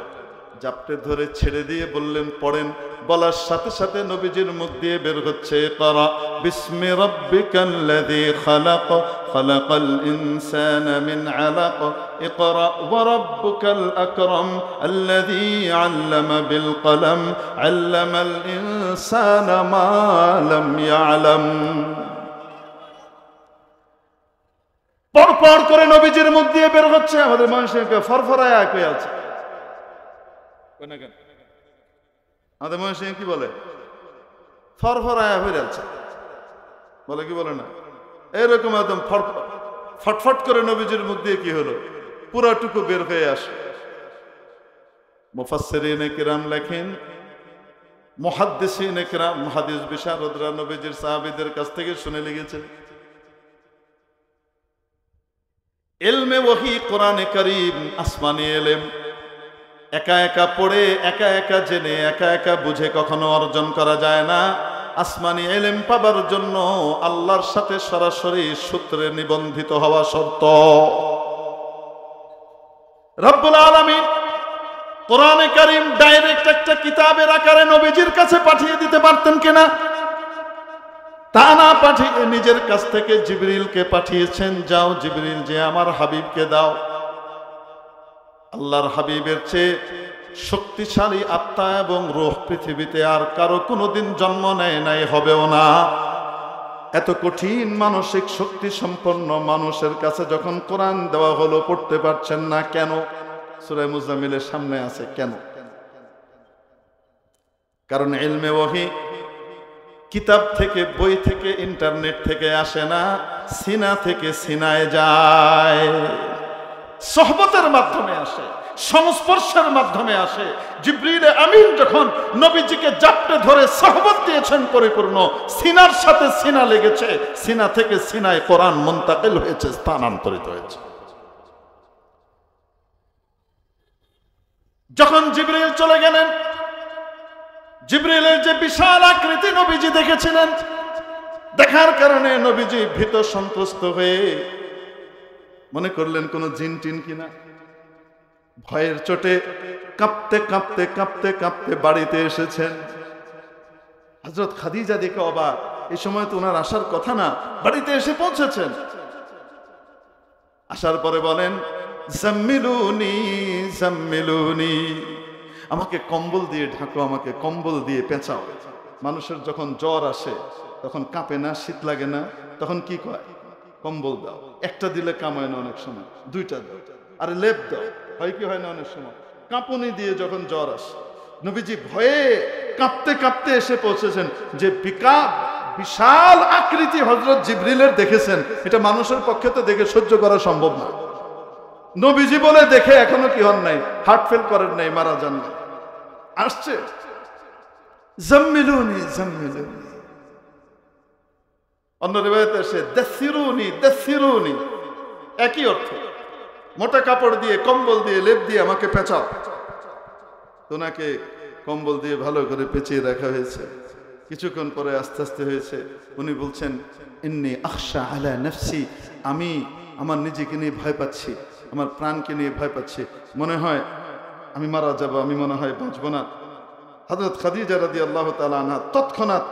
জাপটে ধরে ছেড়ে দিয়ে বললেন পড়েন। বলার সাথে সাথে নবীজির মুখ দিয়ে বের হচ্ছে ইকরা বিসমি রাব্বিকাল্লাযী খালাক খালাকাল ইনসানা মিন আলাক ইকরা ওয়া রাব্বুকাল আকরাম আল্লাযী আল্লামা বিল কলম আল্লামাল ইনসানা মা লাম ইয়ালাম। পরপর করে নবীজির মুখ দিয়ে বের হচ্ছে। আমাদের মানুষকে ফরফরায় কই আছে, আমাদের মানুষ কি বলে? ফরফরায়া হয়ে যাচ্ছে বলে, কি বলে না? এরকম একদম ফটফট করে নবীজির মুখ দিয়ে কি হলো, পুরাটুকু বের হয়ে আসে। মুফাসসিরিনে কিরাম লেখেন, মুহাদ্দিসিনে কিরাম, মুহাদ্দিস বিশারদরা নবীজির সাহাবীদের কাছ থেকে শুনে লিখেছেন, ইলমে ওহী কোরআনে কারীম আসমানি ইলম একা একা পড়ে, একা একা জেনে, একা একা বুঝে কখনো অর্জন করা যায় না। আসমানি ইলম পাবার জন্য আল্লাহর সাথে সরাসরি সূত্রে নিবন্ধিত হওয়া শর্ত। রব্বুল আলামিন কোরআনে কারীম ডাইরেক্ট একটা কিতাবের আকারে নবীজির কাছে পাঠিয়ে দিতে পারতেন কিনা? তা না পাঠিয়ে নিজের কাছ থেকে জিবরিলকে পাঠিয়েছেন, যাও জিবরিল যে আমার হাবিবকে দাও। আল্লাহর হাবিবের চেয়ে শক্তিশালী আত্মা এবং রূহ পৃথিবীতে আর কারো কোনোদিন জন্ম নেয় নাই, হবেও না। এত কঠিন মানসিক শক্তি সম্পন্ন মানুষের কাছে যখন কোরআন দেওয়া হলো, পড়তে পারছেন না কেন? সূরা মুজাম্মিলের সামনে আছে কেন? কারণ ইলমে ওহী কিতাব থেকে, বই থেকে, ইন্টারনেট থেকে আসে না, সিনা থেকে সিনায় যায়, সোহবতের মাধ্যমে আসে, সংস্পর্শের মাধ্যমে আসে। জিবরিল আমিন যখন নবীজিকে জাপটে ধরে সোহবত দিয়েছেন পরিপূর্ণ, সিনার সাথে সিনা লেগেছে, সিনা থেকে সিনায় কোরআন মুন্তাকিল হয়েছে, স্থানান্তরিত হয়েছে। যখন জিবরিল চলে গেলেন, জিবরিলের যে বিশাল আকৃতি নবীজি দেখেছিলেন, দেখার কারণে নবীজি ভীত সন্ত্রস্ত হয়ে মনে করলেন কোন জিন টিন কিনা। ভয়ের চোটে কাঁপতে কাঁপতে কাঁপতে কাঁপতে বাড়িতে এসেছেন। হযরত খাদিজা দেখে অবাক, এই সময় তো ওনার আসার কথা না, বাড়িতে এসে পৌঁছেছেন। আসার পরে বলেন জাম্মিলুনি জাম্মিলুনি, আমাকে কম্বল দিয়ে ঢাকো, আমাকে কম্বল দিয়ে পেঁচাও। মানুষের যখন জ্বর আসে তখন কাঁপে না, শীত লাগে না, তখন কি কয়? কম্বল দাও। একটা দিলে কাম হয় না, অনেক সময় দুইটা দাও, আরে লেপ দাও, হয় কি হয় না অনেক সময়। কাঁপুনি দিয়ে যখন জ্বর আসে, নবীজি ভয়ে কাঁপতে কাঁপতে এসে পৌঁছেছেন। যে বিশাল আকৃতি হযরত জিবরিলের দেখেছেন, এটা মানুষের পক্ষে তো দেখে সহ্য করা সম্ভব না। নবীজি বলে দেখে এখনো কি হন নাই, হার্ট ফেল করেন নাই, মারা যান নাই। আসছে জাম্মিলুনি জাম্মিলুনি, অন্য রিওয়ায়াতে এসে দাসিরুনি দাসিরুনি, একই অর্থ। মোটা কাপড় দিয়ে, কম্বল দিয়ে, লেপ দিয়ে আমাকে পেঁচাও। ওনাকে কম্বল দিয়ে ভালো করে পেঁচিয়ে রাখা হয়েছে। কিছুক্ষণ পরে আস্তে আস্তে হয়েছে, উনি বলছেন ইন্নী আখশা আলা নাফসি, আমি আমার নিজেকে নিয়ে ভয় পাচ্ছি, আমার প্রাণকে নিয়ে ভয় পাচ্ছি, মনে হয় আমি মারা যাব, আমি মনে হয় বাঁচব না। হযরত খাদিজা রাদিয়াল্লাহু তাআলা আনহা তৎক্ষণাৎ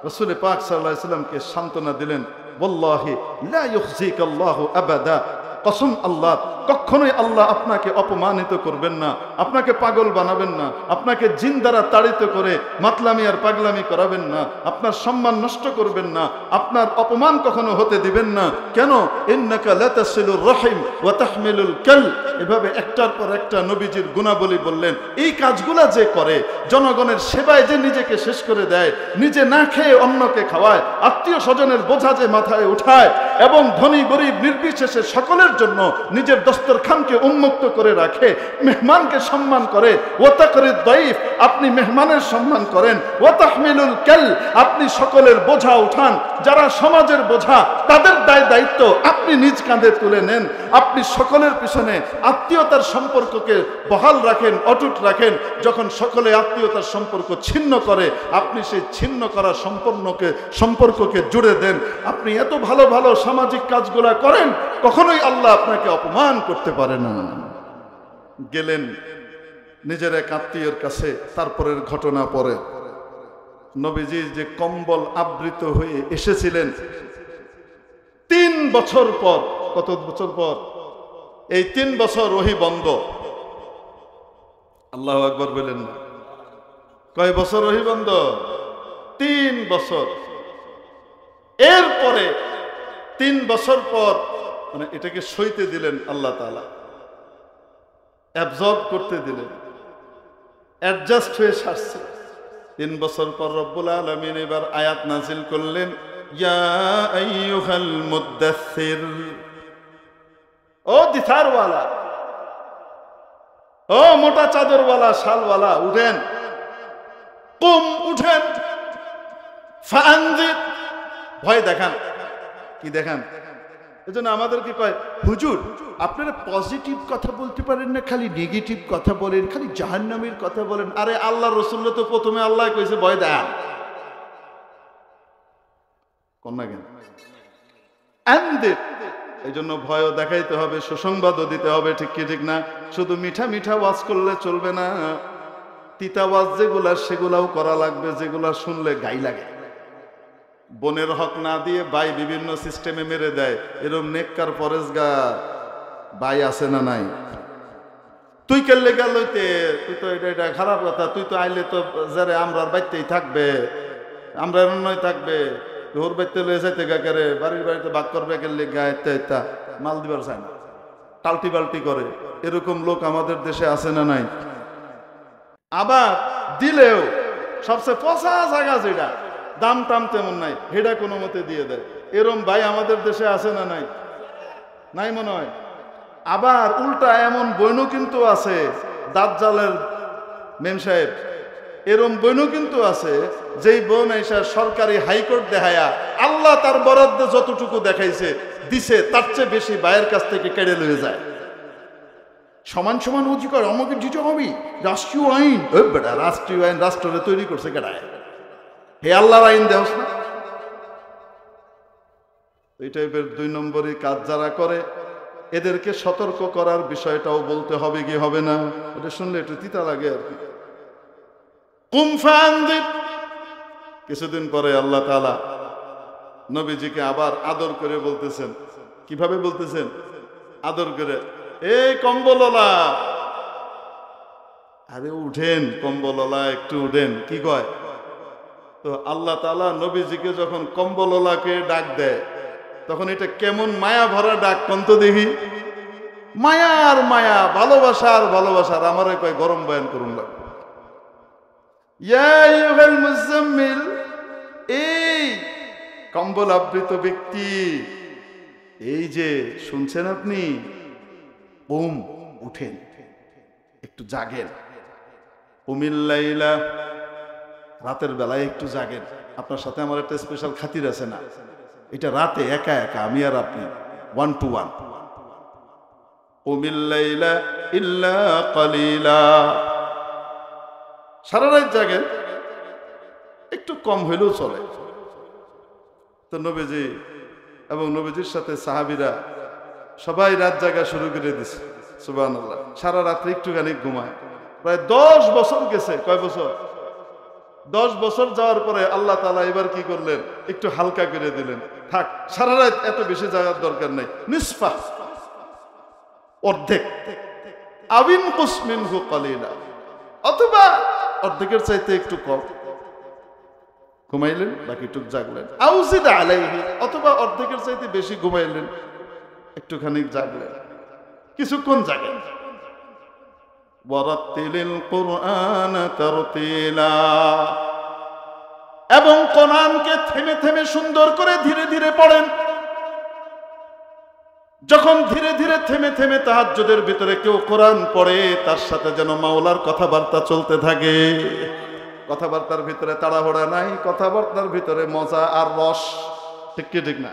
রাসূল পাক সাল্লাল্লাহু আলাইহি ওয়াসাল্লামকে সান্ত্বনা দিলেন, ওয়াল্লাহি লা ইউখজিকাল্লাহু আবাদা, কসম আল্লাহ, কখনোই আল্লাহ আপনাকে অপমানিত করবেন না, আপনাকে পাগল বানাবেন না, আপনাকে জিন দ্বারা তাড়িত করে মাতলামি আর পাগলামি করাবেন না, আপনার সম্মান নষ্ট করবেন না, আপনার অপমান কখনো হতে দিবেন না। কেন? ইন্নাকা লাতাসিলুর রহিম ওয়া তাহমিলুল কাল। এভাবে একটার পর একটা নবীজির গুণাবলী বললেন। এই কাজগুলা যে করে, জনগণের সেবায় যে নিজেকে শেষ করে দেয়, নিজে না খেয়ে অন্যকে খাওয়ায়, আত্মীয় স্বজনের বোঝা যে মাথায় উঠায় এবং ধনী গরিব নির্বিশেষে সকলের জন্য নিজের দস্তরখানকে উন্মুক্ত করে রাখে, মেহমানকে সম্মান করে, ওয়াতা করে দাইফ, আপনি মেহমানের সম্মান করেন, ওয়া তাহমিলুল কাল, আপনি সকলের বোঝা উঠান, যারা সমাজের বোঝা তাদের দায় দায়িত্ব আপনি নিজ কাঁধে তুলে নেন, আপনি সকলের পিছনে আত্মীয়তার সম্পর্ককে বহাল রাখেন, অটুট রাখেন। যখন সকলে আত্মীয়তার সম্পর্ক ছিন্ন করে, আপনি সেই ছিন্ন করা সম্পর্ককে জুড়ে দেন। আপনি এত ভালো ভালো সামাজিক কাজগুলা করেন, কখনোই আল্লাহ আপনাকে অপমান করতে পারে না। গেলেন নিজের এক আত্মীয়ের কাছে, তারপরের ঘটনা পরে। নবীজি যে কম্বল আবৃত হয়ে এসেছিলেন 3 বছর পর, কত বছর পর? এই 3 বছর ওহী বন্ধ। আল্লাহু আকবার বলেন না। কয় বছর ওহী বন্ধ? 3 বছর। এরপরে 3 বছর পর মানে এটাকে সইতে দিলেন আল্লাহ তাআলা, অ্যাবজর্ব করতে দিলেন, অ্যাডজাস্ট হয়ে সারছে। 3 বছর পর রব্বুল আলামিন এবার আয়াত নাজিল করলেন, ইয়া আইয়ুহাল মুদ্দাসসির, ও দিথারওয়ালা, ও মোটা চাদরওয়ালা, শালওয়ালা, উঠেন, কুম, উঠেন, ফাআনজির, ভয় দেখান। কি দেখান? এজন্য আমাদেরকে কয়, হুজুর আপনারা পজিটিভ কথা বলতে পারেন না, খালি নেগেটিভ কথা বলেন, খালি জাহান্নামের কথা বলেন। আরে আল্লাহ রাসূলকে তো প্রথমে আল্লাহ কইছে ভয় দেন, কোন না কেন? আনদির, এই জন্য ভয়ও দেখাইতে হবে, সুসংবাদও দিতে হবে, ঠিক কি ঠিক না? শুধু মিঠা মিঠা ওয়াজ করলে চলবে না, তিতা ওয়াজ যেগুলা সেগুলাও করা লাগবে, যেগুলা শুনলে গাই লাগে। বোনের হক না দিয়ে ভাই বিভিন্ন সিস্টেমে মেরে দেয়, এরকম নেককার পরেশগার ভাই আছে না নাই? তুই কেলে গেল, তুই তো এটা খারাপ কথা, তুই তো আইলে তো যারে আমরার বাইতেই থাকবে, আমরা নয় থাকবে, ওর বাইতে লয়ে যাইতে গাকারে, বাড়ির বাড়িতে ভাগ করবে গেলে গায়ে মাল দিবার চায় না, টাল্টি বাল্টি করে। এরকম লোক আমাদের দেশে আছে না নাই? আবার দিলেও সবচেয়ে পচা জায়গা যেটা, দাম টাম তেমন নাই, হেডা কোনো মতে দিয়ে দেয়। এরম ভাই আমাদের দেশে আছে না নাই? নাই মনে হয়। আবার উল্টা এমন বইনও কিন্তু আছে, দাজ্জালের মেম সাহেব, এরম বইনও কিন্তু আছে, যেই বোন এসে সরকারি হাইকোর্ট দেখায়া আল্লাহ তার বরাদ্দে যতটুকু দেখাইছে দিছে, তার চেয়ে বেশি ভাইয়ের কাছ থেকে কেড়ে লয়ে যায়। সমান সমান অধিকার আমাকে দিতে হবে, রাষ্ট্রীয় আইন। বেটা, রাষ্ট্রীয় আইন রাষ্ট্রে তৈরি করছে কেডায়? হে আল্লাহর আইন দেওস না? এই টাইপের 2 নম্বরই কাজ যারা করে, এদেরকে সতর্ক করার বিষয়টাও বলতে হবে, কি হবে না? এটা শুনলে একটু তিতা লাগে আর কি। কুম ফাআনজির। কিছুদিন পরে আল্লাহ তাআলা নবীজিকে আবার আদর করে বলতেছেন। কিভাবে বলতেছেন? আদর করে, এই কম্বলওয়ালা, আরে উঠেন কম্বলওয়ালা, একটু উঠেন। কি কয়? তো আল্লাহ তাআলা নবীজিকে যখন কম্বলওয়ালাকে ডাক দেয়, তখন এটা কেমন মায়া ভরা ডাক, কন্ত দেখি। মায়া আর মায়া, ভালোবাসা আর ভালোবাসার। আমারে কয় গরম বয়ান করুন লাগবে। ইয়া আইয়ুহাল মুজাম্মিল, এই কম্বল আবৃত ব্যক্তি, এই যে শুনছেন আপনি, বুম, উঠেন, একটু জাগেন। কুমিল লাইলা, রাতের বেলায় একটু জাগেন। আপনার সাথে আমার একটা স্পেশাল খাতির আছে না? এটা রাতে একা একা, আমি আর আপনি, 1 to 1। কুমিল লাইলা ইল্লা কালিলা, সারা রাত জাগেন, একটু কম হইলেও চলে। তো নবীজি এবং নবীজির সাথে সাহাবীরা সবাই রাত জাগা শুরু করে দিছে। সুবহানাল্লাহ। সারা রাত্রে একটুখানি ঘুমায়। প্রায় 10 বছর গেছে। কয় বছর? 10 বছর যাওয়ার পরে আল্লাহ তাআলা এবার কি করলেন? একটু হালকা করে দিলেন। থাক, সারা রাত এত বেশি জাগার দরকার নাই, নিসফা, অর্ধেক, আবিন কুসমিনহু কালিলা, অথবা অর্ধেকের চাইতে একটু কম ঘুমাইলেন, বাকিটুক জাগলেন। আউজিদ আলাইহি, অথবা অর্ধেকের চাইতে বেশি ঘুমাইলেন, একটুখানি জাগলেন, কিছুক্ষণ জাগেন। ওয়ারাত্তিলিল কুরআন তারতিলা, এবং কোরআনকে থেমে থেমে সুন্দর করে ধীরে ধীরে পড়েন। যখন ধীরে ধীরে থেমে থেমে তাহাজ্জুদের ভিতরে কেউ কোরআন পড়ে, তার সাথে যেন মাওলার কথাবার্তা চলতে থাকে। কথাবার্তার ভিতরে তাড়াহুড়া নাই, কথাবার্তার ভিতরে মজা আর রস। ঠিক কি ঠিক না?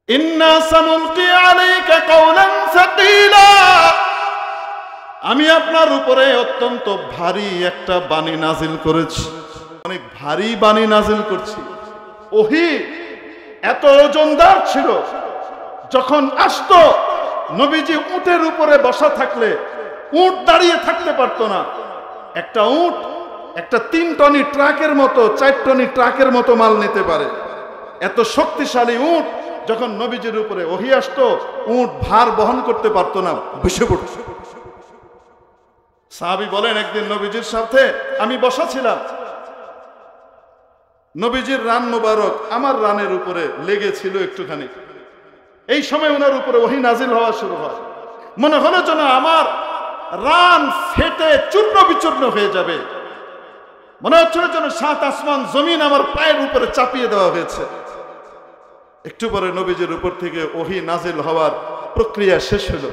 ইন্না সানুলকি আলাইকা কাওলান সাকিলা, আমি আপনার উপরে অত্যন্ত ভারী একটা বাণী নাজিল করেছি, অনেক ভারী বাণী নাজিল করছি। ওহী এত ওজনদার ছিল, যখন আসতো নবীজি উটের উপরে বসা থাকলে উট দাঁড়িয়ে থাকতে পারতো না। একটা উট একটা 3 টনি ট্রাকের মতো, 4 টনি ট্রাকের মতো মাল নিতে পারে। এত শক্তিশালী উট, যখন নবীজির উপরে ওহী আসতো, উট ভার বহন করতে পারতো না, বসে পড়ত। সাহাবী বলেন, একদিন নবীজির সাথে আমি বসা ছিলাম, নবীজির রান মুবারক আমার রানের উপরে লেগেছিল একটুখানি। এই সময় ওনার উপরে ওহী নাজিল হওয়া শুরু হয়। মনে হলো যেন আমার রান ফেটে চূর্ণ বিচূর্ণ হয়ে যাবে। মনে হচ্ছিল যেন 7 আসমান জমিন আমার পায়ের উপরে চাপিয়ে দেওয়া হয়েছে। একটু পরে নবীজির উপর থেকে ওহী নাজিল হওয়ার প্রক্রিয়া শেষ হলো,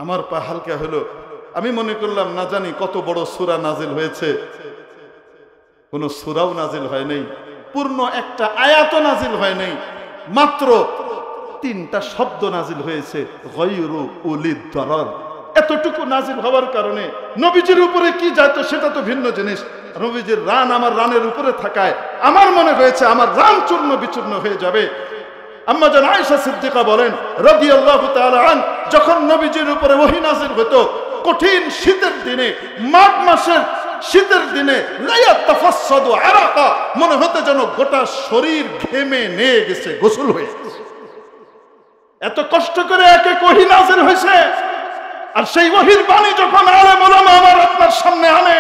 আমার পা হালকা হলো। আমি মনে করলাম না জানি কত বড় সূরা নাজিল হয়েছে। কোন সূরাও নাজিল হয় নাই, পূর্ণ একটা আয়াত নাজিল হয় নাই, মাত্র 3টা শব্দ নাজিল হয়েছে, গায়রু উলিদ দারার। এতটুকু নাজিল হওয়ার কারণে নবীজির উপরে কি যেত সেটা তো ভিন্ন জিনিস। নবীজির রান আমার রানের উপরে থাকায় আমার মনে হয়েছে আমার রান চূর্ণ বিচূর্ণ হয়ে যাবে। আম্মা জান আয়েশা সিদ্দিকা বলেন রাদিয়াল্লাহু তাআলা আন, যখন নবীজির উপরে ওহী নাজিল হতো কঠিন শীতের দিনে, মাঘ মাসের শীতের দিনে, লাইয়া তাফাসসাদু আরাকা, মনে হতো যেন গোটা শরীর ঘেমে নিয়ে গেছে, গোসল হয়ে গেছে। এত কষ্ট করে একে ওহী নাজিল হয়েছে। আর সেই ওহীর বাণী যখন আলেম ওলামা আমার আপনার সামনে আনে,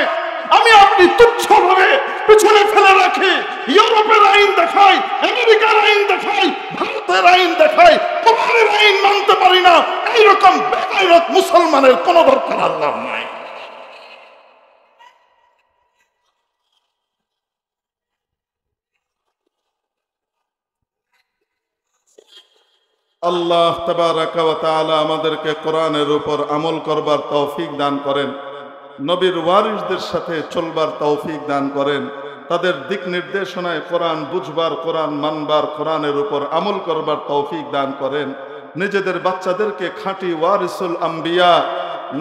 আমি আপনি তুচ্ছভাবে পিছনে ফেলে রাখি। ইউরোপের আইন দেখাই, আমেরিকার আইন দেখাই, ভারতের আইন দেখাই, কোরআনের আইন মানতে পারি না, এইরকম বেগাইরত মুসলমানের কোনো দরকার আল্লাহ নাই। আল্লাহ তাবারাকা ওয়া তাআলা আমাদেরকে কোরআনের উপর আমল করবার তৌফিক দান করেন, নবীর ওয়ারিসদের সাথে চলবার তৌফিক দান করেন, তাদের দিক নির্দেশনায় কোরআন বুঝবার, কোরআন মানবার, কোরআনের উপর আমল করবার তৌফিক দান করেন। নিজেদের বাচ্চাদেরকে খাঁটি ওয়ারিসুল আম্বিয়া,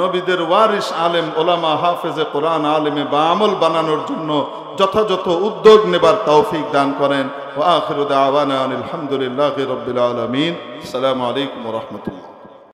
নবীদের ওয়ারিস আলেম ওলামা হাফেজে কোরআন আলেমে বা আমল বানানোর জন্য যথাযথ উদ্যোগ নেবার তৌফিক দান করেন। ওয়া আখিরু দাওয়ানা আলহামদুলিল্লাহি রাব্বিল আলামিন। আসসালামু আলাইকুম ওয়া রাহমাতুল্লাহ।